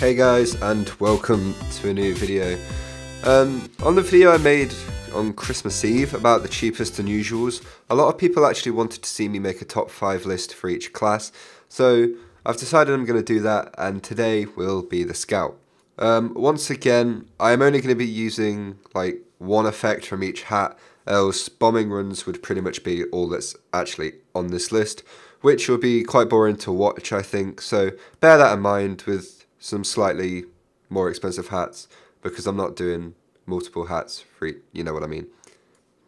Hey guys, and welcome to a new video. On the video I made on Christmas Eve about the cheapest unusuals, a lot of people actually wanted to see me make a top 5 list for each class, so I've decided I'm going to do that, and today will be the Scout. Once again, I'm only going to be using like one effect from each hat, else bombing runs would pretty much be all that's actually on this list, which will be quite boring to watch, I think, so bear that in mind with some slightly more expensive hats, because I'm not doing multiple hats for you know what I mean.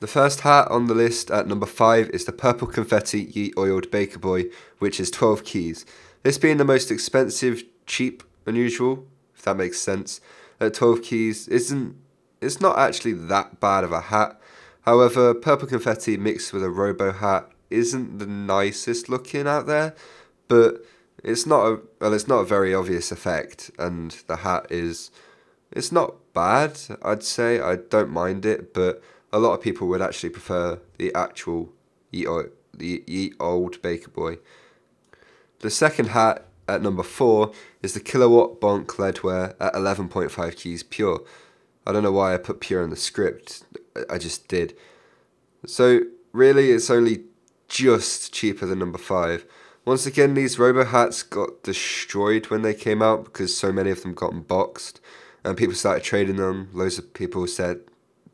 The first hat on the list at number 5 is the Purple Confetti Yeet Oiled Baker Boy, which is 12 keys. This being the most expensive, cheap, unusual, if that makes sense, at 12 keys it's not actually that bad of a hat. However, Purple Confetti mixed with a Robo hat isn't the nicest looking out there, but it's not a very obvious effect, and the hat it's not bad, I'd say. I don't mind it, but a lot of people would actually prefer the actual Yeet Old Baker Boy. The second hat at number 4 is the Kilowatt Bonk Leadwear at 11.5 keys pure. I don't know why I put pure in the script, I just did. So really it's only just cheaper than number 5. Once again, these Robo hats got destroyed when they came out because so many of them got unboxed and people started trading them. Loads of people said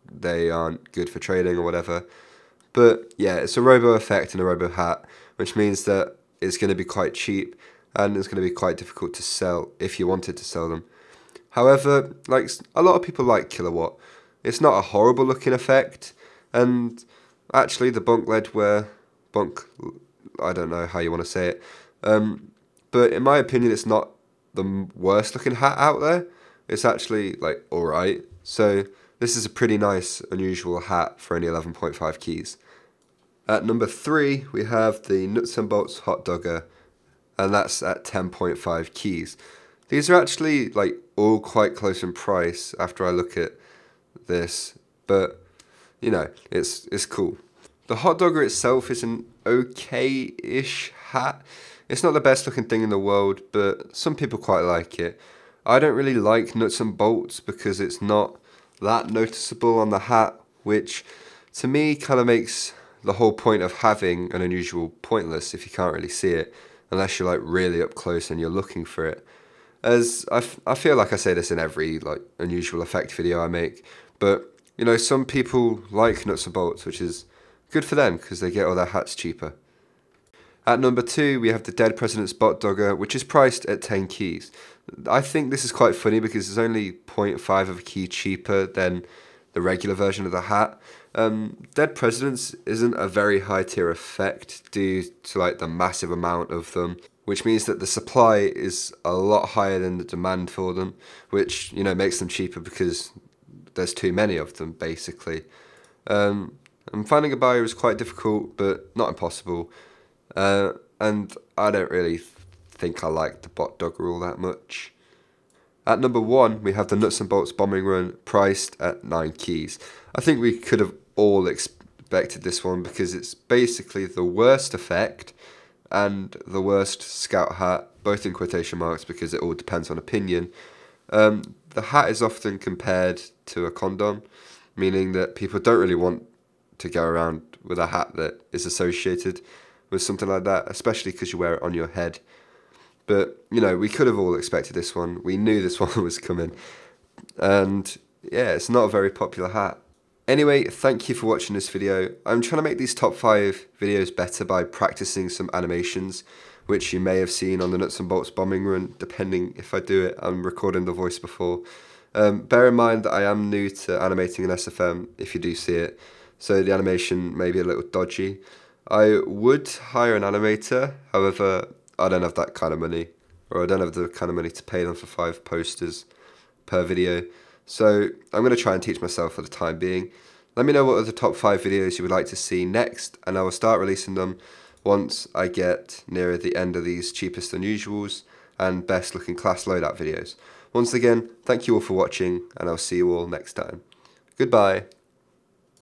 they aren't good for trading or whatever. But yeah, it's a Robo effect and a Robo hat, which means that it's going to be quite cheap and it's going to be quite difficult to sell if you wanted to sell them. However, like a lot of people like Kilowatt. It's not a horrible looking effect, and actually the I don't know how you want to say it, but in my opinion it's not the worst looking hat out there. It's actually like alright, so this is a pretty nice unusual hat for only 11.5 keys. At number 3 we have the Nuts and Bolts Hot Dogger, and that's at 10.5 keys. These are actually like all quite close in price after I look at this, but you know, it's cool. The Hot Dogger itself is an okay-ish hat. It's not the best looking thing in the world, but some people quite like it. I don't really like Nuts and Bolts because it's not that noticeable on the hat, which to me kind of makes the whole point of having an unusual pointless if you can't really see it, unless you're like really up close and you're looking for it. As I feel like I say this in every like unusual effect video I make, but you know, some people like Nuts and Bolts, which is good for them because they get all their hats cheaper. At number 2 we have the Dead President's Bot Dogger, which is priced at 10 keys. I think this is quite funny because it's only 0.5 of a key cheaper than the regular version of the hat. Dead Presidents isn't a very high tier effect due to like the massive amount of them, which means that the supply is a lot higher than the demand for them, which, you know, makes them cheaper because there's too many of them basically. And finding a buyer is quite difficult, but not impossible. And I don't really think I like the Bot Dogger all that much. At number 1, we have the Nuts and Bolts Bombing Run, priced at 9 keys. I think we could have all expected this one because it's basically the worst effect and the worst Scout hat, both in quotation marks because it all depends on opinion. The hat is often compared to a condom, meaning that people don't really want to go around with a hat that is associated with something like that, especially because you wear it on your head. But, you know, we could have all expected this one. We knew this one was coming. And, yeah, it's not a very popular hat. Anyway, thank you for watching this video. I'm trying to make these top 5 videos better by practicing some animations, which you may have seen on the Nuts and Bolts Bombing Run, depending if I do it. I'm recording the voice before. Bear in mind that I am new to animating an SFM, if you do see it, so the animation may be a little dodgy. I would hire an animator, however, I don't have that kind of money, or I don't have the kind of money to pay them for 5 posters per video, so I'm going to try and teach myself for the time being. Let me know what are the top 5 videos you would like to see next, and I will start releasing them once I get nearer the end of these cheapest unusuals and best looking class loadout videos. Once again, thank you all for watching, and I'll see you all next time. Goodbye.